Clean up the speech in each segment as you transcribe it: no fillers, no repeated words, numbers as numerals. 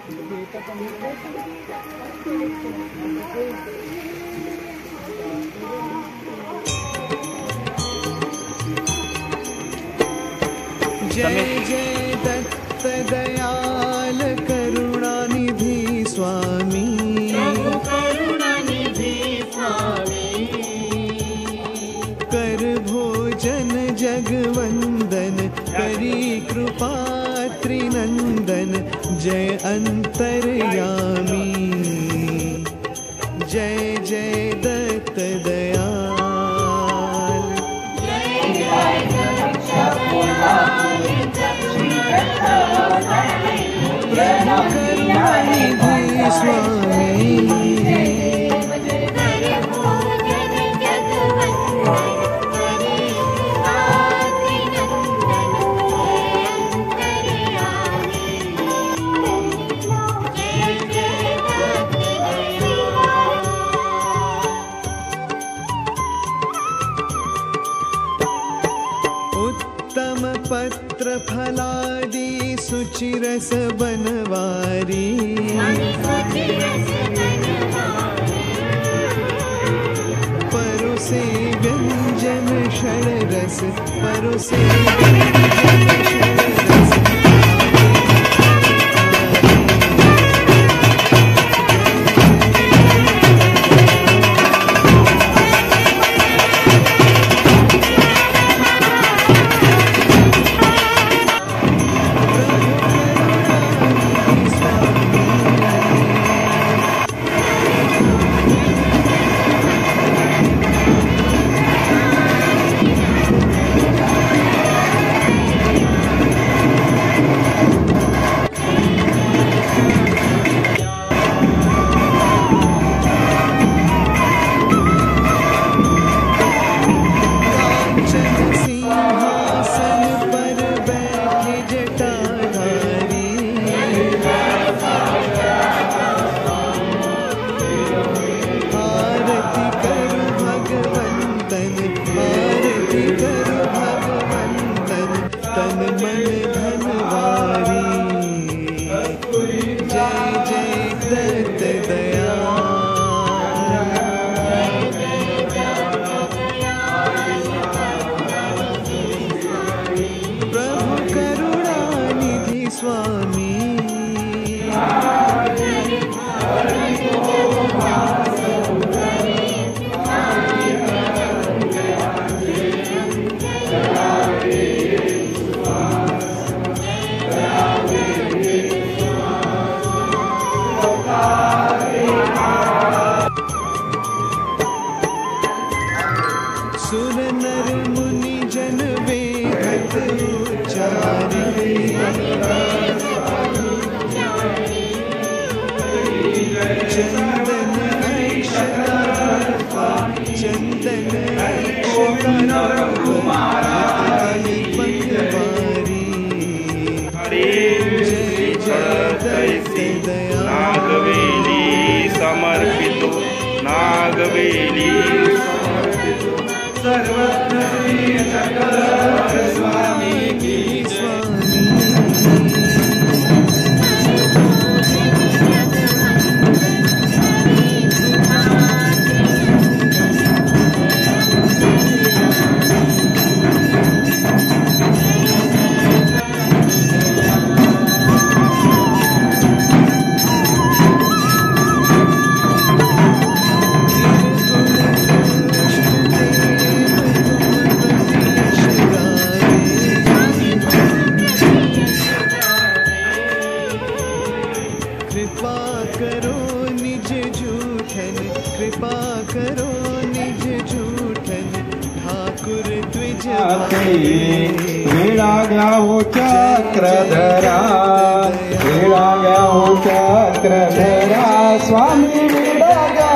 जय जय दत्त दयाल करुणानिधि स्वामी, करुणानिधि स्वामी। कर भोजन जगवंदन करी कृपा त्रिनंदन, जय अंतर्यामी। जय जय दत्त दयाल, जय जय दत्त दयाल करुणानिधि स्वामी। उत्तम पत्र फलादि सुचिरस बनवारी, परोसे व्यंजन षडरस, परोसे व्यंजन षडरस। सुर नर मुनि जन वेद उच्चारी, चंदन अक्षता चंदन अक्षता पगवारी। जय जय नागवेली समर्पितो, नागवेली सर्वत्र स्वामी की स्वामी। कृपा करो निज जूठन, कृपा करो निज जूठन, ठाकुर द्विज वेळा गया हो चक्रधरा, वेळा गया हो चक्रधरा स्वामी वेळा गया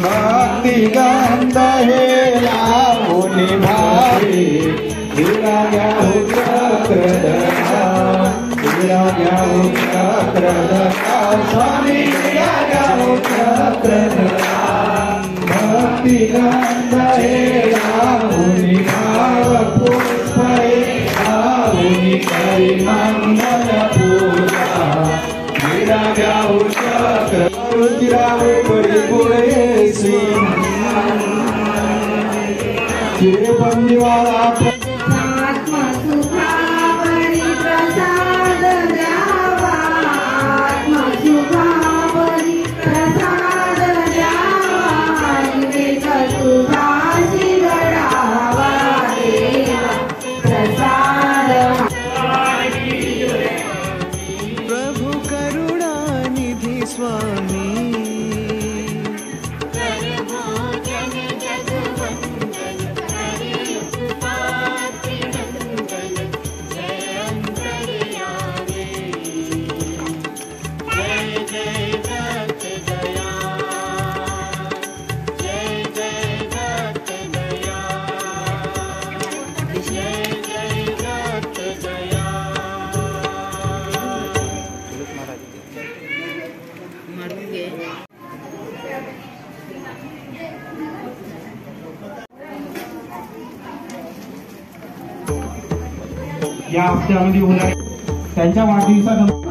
भक्ति गंध हेला मुनि भारी, वेळा गया हो चक्रधरा, वेळा गया हो चक्रधरा स्वामी वेळा गया हो चक्रधरा। भक्ति गंध हेला मुनि भाव पुष्पे मुनि करि मंगल। पंदिवाला आत्मसुखावरी प्रसाद द्यावा आत्मसुखावरी प्रसाद द्यावा विवेक सुखासी घडावा देवा प्रसाद प्रभु करुणा निधि स्वामी या हप्त्यामध्ये होणार त्यांच्या वाढदिवसानंतर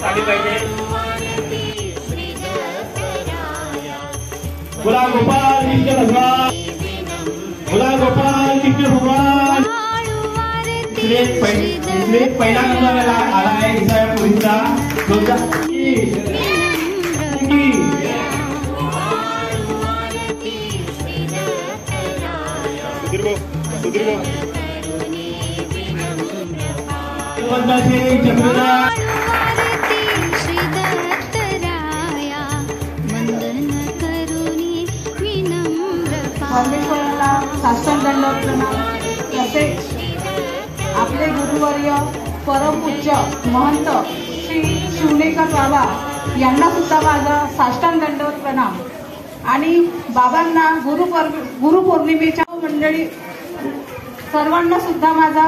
आली पाहिजे. बोला गोपाल कृष्ण भगवान, बोला गोपाल कृष्ण भगवान. इकडे पहिला नंबर आला आहे इसायापुरीचा. परमेश्वराला साष्टांग दंडवत प्रणाम. तसेच आपले गुरुवर्य परमपूज्य महंत श्री शिवनेकर बाबा यांना सुद्धा माझा साष्टांग दंडवत प्रणाम. आणि बाबांना गुरुपौर्णिमेच्या मंडळी सर्वांना सुद्धा माझा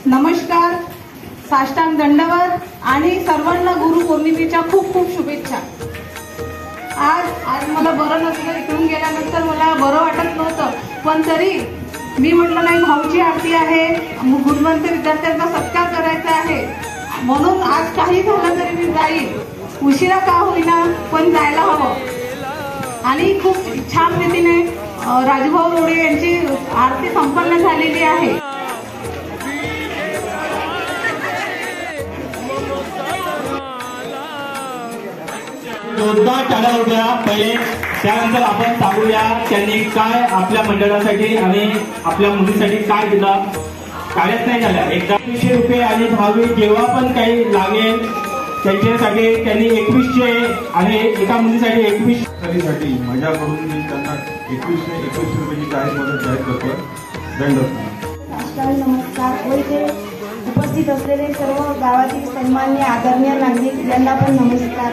नमस्कार, साष्टांग दंडवत आणि सर्वांना गुरुपौर्णिमेच्या खूप खूप शुभेच्छा. आज मला बरं नसलं, इकडून गेल्यानंतर मला बरं वाटत नव्हतं, पण तरी मी म्हटलं नाही, भाऊची आरती आहे, गुणवंत विद्यार्थ्यांचा सत्कार करायचा आहे, म्हणून आज काही झालं तरी मी जाईल, उशिरा का होईना पण जायला हवं. आणि खूप छान रीतीने राजूभाऊ रोडे यांची आरती संपन्न झालेली आहे. जोरदार टाळ्या होत्या पहिले. त्यानंतर आपण सांगूया त्यांनी काय आपल्या मंडळासाठी आणि आपल्या मुलीसाठी काय दिलं. टाळ्याच नाही झाल्या. 2100 रुपये आणि भाविक जेव्हा पण काही लागेल त्यांच्यासाठी त्यांनी 2100 आणि एका मुलीसाठी 2100 माझ्याकडून मी त्यांना 2121 रुपयाची काही मदत जाहीर करतो. दंडवत. नमस्कार व इथे उपस्थित असलेले सर्व गावातील सन्मान्य आदरणीय नागरिक यांना पण नमस्कार.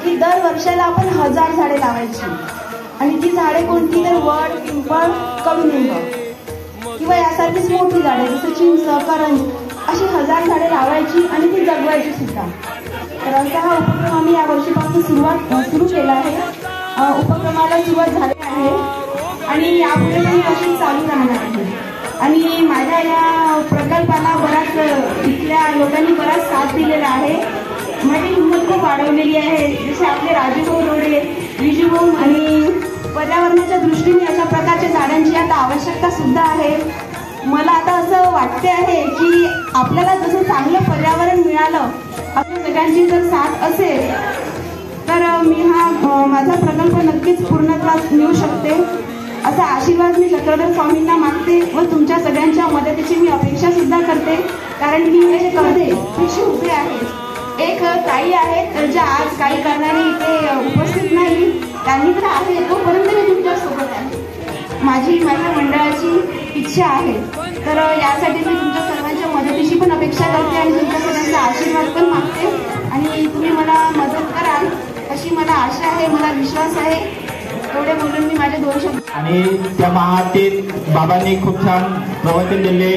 की दर वर्षाला आपण 1000 झाडे लावायची आणि ती झाडे कोणती, तर वड, पिंपळ, कडुलिंब किंवा यासारखीच मोठी झाडे जसं चिंच, करंज अशी 1000 झाडे लावायची आणि ती जगवायची सुद्धा. तर असा हा उपक्रम आम्ही या वर्षीपासून सुरू केला आहे. उपक्रमाला सुरुवात झाली आहे आणि यापुढे पण अशी चालू राहणार आहे. आणि माझ्या या प्रकल्पाला बराच इथल्या लोकांनी बराच साथ दिलेला आहे. माझी हिंमत खूप वाढवलेली आहे. जसे आपले राजूभाऊ रोडे, विजूभाऊ आणि पर्यावरणाच्या दृष्टीने अशा प्रकारच्या झाडांची आता आवश्यकता सुद्धा आहे. मला आता असं वाटते आहे की आपल्याला जसं चांगलं पर्यावरण मिळालं, आपल्या सगळ्यांची जर साथ असेल तर मी हा माझा प्रकल्प नक्कीच पूर्णत्वास नेऊ शकते. असा आशीर्वाद मी चक्रधर स्वामींना मागते व तुमच्या सगळ्यांच्या मदतीची मी अपेक्षा सुद्धा करते. कारण की हे मध्ये अपेक्षा उभे आहेत. एक ताई आहेत ज्या आज काही कारणाने इथे उपस्थित नाही, त्यांनी तर आहे तोपर्यंत मी तुमच्या सोबत आहे. माझ्या मंडळाची इच्छा आहे. तर यासाठी मी तुमच्या सर्वांच्या मदतीची पण अपेक्षा करते आणि तुमच्या सगळ्यांचा आशीर्वाद पण मागते आणि तुम्ही मला मदत कराल अशी मला आशा आहे, मला विश्वास आहे. एवढे बोलून मी माझे 2 शब्द. आणि त्या महाआरतीत बाबांनी खूप छान प्रवचन दिले.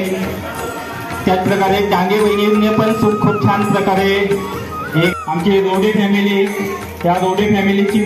त्याचप्रकारे डांगे वहिनींनी पण खूप छान प्रकारे एक आमची रोडे फॅमिली, त्या रोडे फॅमिलीची